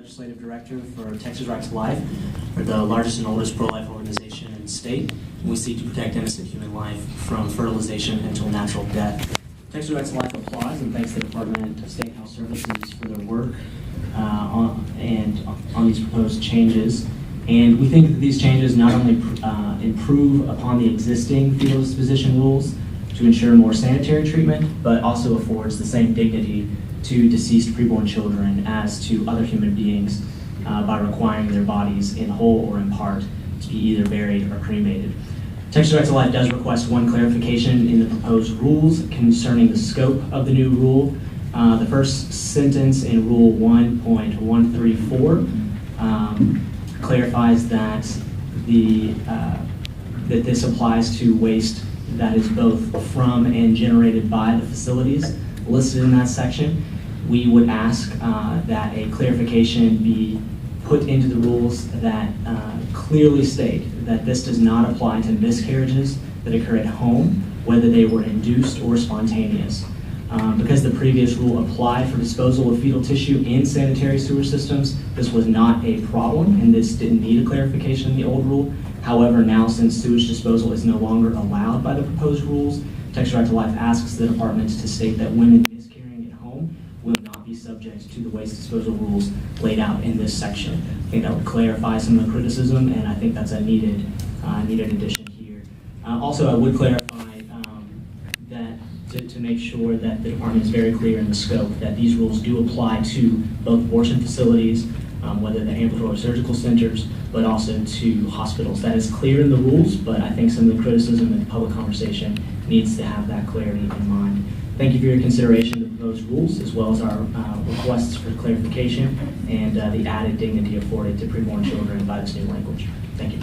Legislative Director for Texas Right to Life. We're the largest and oldest pro-life organization in the state. We seek to protect innocent human life from fertilization until natural death. Texas Right to Life applauds and thanks the Department of State Health Services for their work on these proposed changes. And we think that these changes not only improve upon the existing fetal disposition rules to ensure more sanitary treatment, but also affords the same dignity to deceased preborn children as to other human beings by requiring their bodies in whole or in part to be either buried or cremated. Texas Right to Life does request one clarification in the proposed rules concerning the scope of the new rule. The first sentence in Rule 1.134 clarifies that that this applies to waste that is both from and generated by the facilities listed in that section. We would ask that a clarification be put into the rules that clearly state that this does not apply to miscarriages that occur at home, whether they were induced or spontaneous. Because the previous rule applied for disposal of fetal tissue in sanitary sewer systems, this was not a problem, and this didn't need a clarification in the old rule. However, now since sewage disposal is no longer allowed by the proposed rules, Texas Right to Life asks the department to state that women miscarrying at home will not be subject to the waste disposal rules laid out in this section. I think that would clarify some of the criticism, and I think that's a needed addition here. Also, I would clarify that to make sure that the department is very clear in the scope that these rules do apply to both abortion facilities, whether they're ambulatory surgical centers, but also to hospitals. That is clear in the rules, but I think some of the criticism in the public conversation needs to have that clarity in mind. Thank you for your consideration of the proposed rules, as well as our requests for clarification and the added dignity afforded to preborn children by this new language. Thank you.